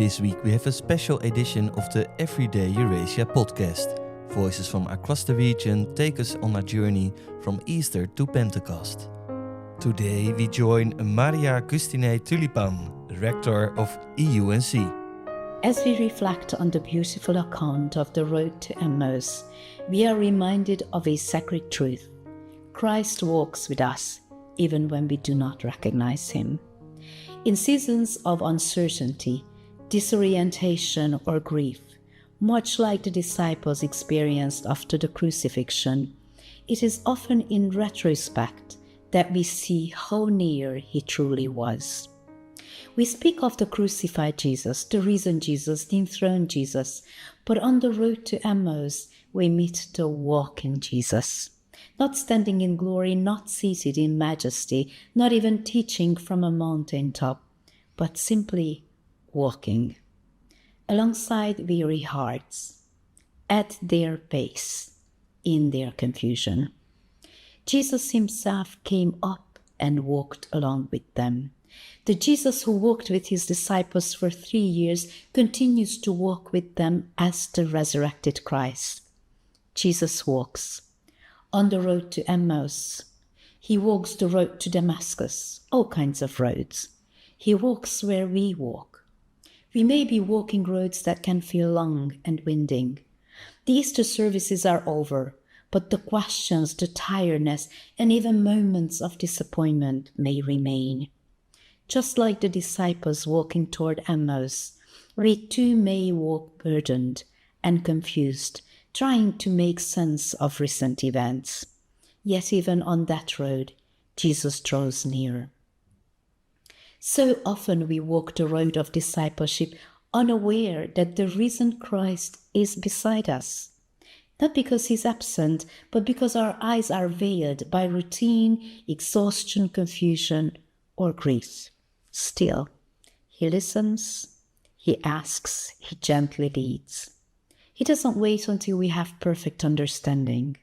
This week we have a special edition of the Everyday Eurasia Podcast. Voices from across the region take us on a journey from Easter to Pentecost. Today we join Mária Gusztinné Tulipán, Rector of EuNC. As we reflect on the beautiful account of the road to Emmaus, we are reminded of a sacred truth. Christ walks with us, even when we do not recognize him. In seasons of uncertainty, disorientation, or grief, much like the disciples experienced after the crucifixion, it is often in retrospect that we see how near he truly was. We speak of the crucified Jesus, the risen Jesus, the enthroned Jesus, but on the road to Emmaus, we meet the walking Jesus. Not standing in glory, not seated in majesty, not even teaching from a mountaintop, but simply walking alongside weary hearts, at their pace, in their confusion. Jesus himself came up and walked along with them. The Jesus who walked with his disciples for 3 years continues to walk with them as the resurrected Christ. Jesus walks on the road to Emmaus. He walks the road to Damascus, all kinds of roads. He walks where we walk. We may be walking roads that can feel long and winding. The Easter services are over, but the questions, the tiredness, and even moments of disappointment may remain. Just like the disciples walking toward Emmaus, we too may walk burdened and confused, trying to make sense of recent events. Yet even on that road, Jesus draws near. So often we walk the road of discipleship unaware that the risen Christ is beside us. Not because he's absent, but because our eyes are veiled by routine, exhaustion, confusion, or grief. Still, he listens, he asks, he gently leads. He doesn't wait until we have perfect understanding.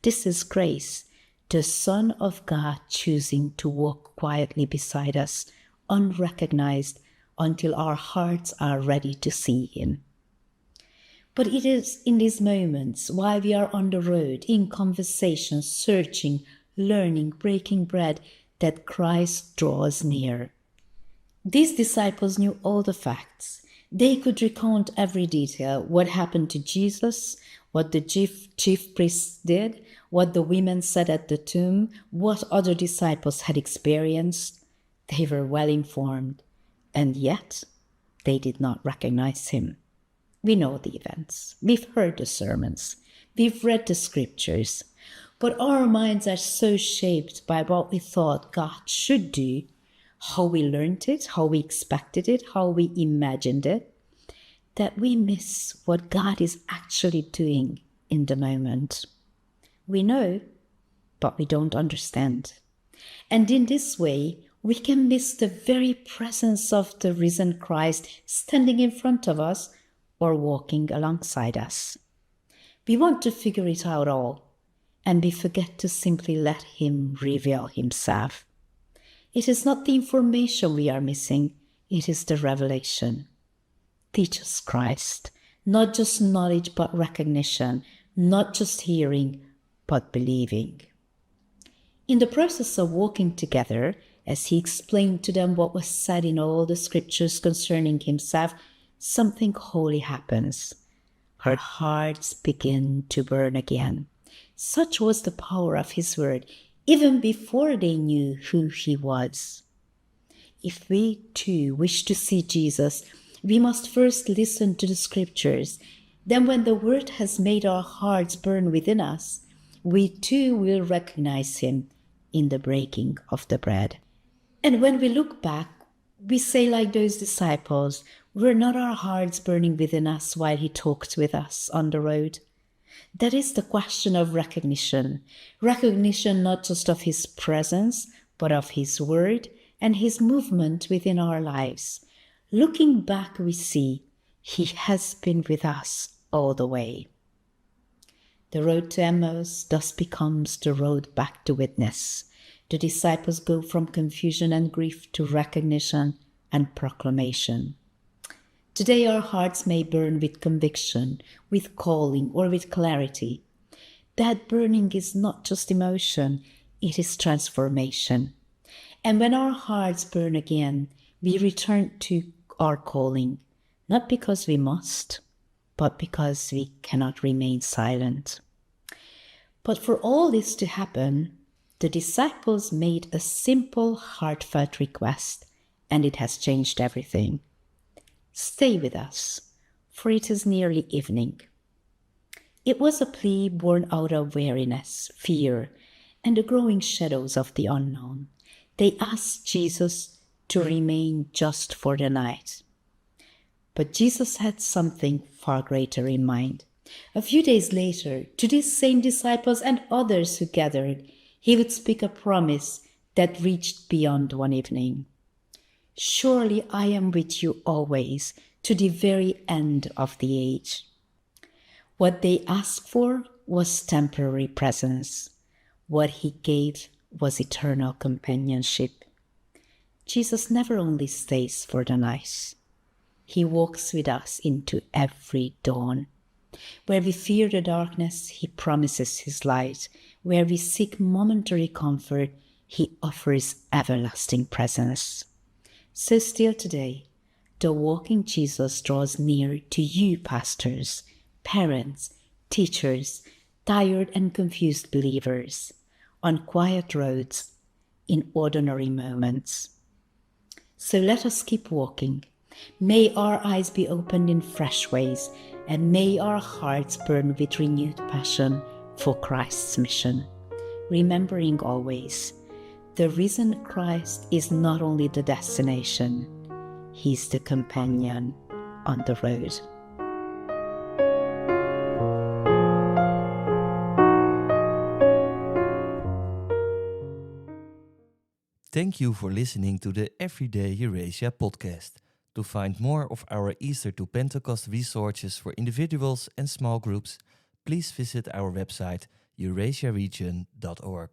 This is grace, the Son of God choosing to walk quietly beside us, unrecognized, until our hearts are ready to see him. But it is in these moments, while we are on the road, in conversation, searching, learning, breaking bread, that Christ draws near. These disciples knew all the facts. They could recount every detail, what happened to Jesus, what the chief priests did, what the women said at the tomb, what other disciples had experienced. They were well informed, and yet they did not recognize him. We know the events, we've heard the sermons, we've read the scriptures, but our minds are so shaped by what we thought God should do, how we learned it, how we expected it, how we imagined it, that we miss what God is actually doing in the moment. We know, but we don't understand. And in this way, we can miss the very presence of the risen Christ standing in front of us or walking alongside us. We want to figure it out all, and we forget to simply let him reveal himself. It is not the information we are missing, it is the revelation. Teach us, Christ, not just knowledge but recognition, not just hearing but believing. In the process of walking together, as he explained to them what was said in all the scriptures concerning himself, something holy happens. Our hearts begin to burn again. Such was the power of his word, even before they knew who he was. If we too wish to see Jesus, we must first listen to the scriptures. Then when the word has made our hearts burn within us, we too will recognize him in the breaking of the bread. And when we look back, we say like those disciples, were not our hearts burning within us while he talked with us on the road? That is the question of recognition. Recognition not just of his presence, but of his word and his movement within our lives. Looking back, we see he has been with us all the way. The road to Emmaus thus becomes the road back to witness. The disciples go from confusion and grief to recognition and proclamation. Today our hearts may burn with conviction, with calling, or with clarity. That burning is not just emotion, it is transformation. And when our hearts burn again, we return to our calling, not because we must, but because we cannot remain silent. But for all this to happen, the disciples made a simple, heartfelt request, and it has changed everything. Stay with us, for it is nearly evening. It was a plea born out of weariness, fear, and the growing shadows of the unknown. They asked Jesus to remain just for the night. But Jesus had something far greater in mind. A few days later, to these same disciples and others who gathered, he would speak a promise that reached beyond one evening. Surely I am with you always, to the very end of the age. What they asked for was temporary presence. What he gave was eternal companionship. Jesus never only stays for the night. He walks with us into every dawn. Where we fear the darkness, he promises his light. Where we seek momentary comfort, he offers everlasting presence. So still today, the walking Jesus draws near to you, pastors, parents, teachers, tired and confused believers, on quiet roads, in ordinary moments. So let us keep walking. May our eyes be opened in fresh ways, and may our hearts burn with renewed passion for Christ's mission, remembering always, the risen Christ is not only the destination, he's the companion on the road. Thank you for listening to the Everyday Eurasia podcast. To find more of our Easter to Pentecost resources for individuals and small groups, please visit our website eurasiaregion.org.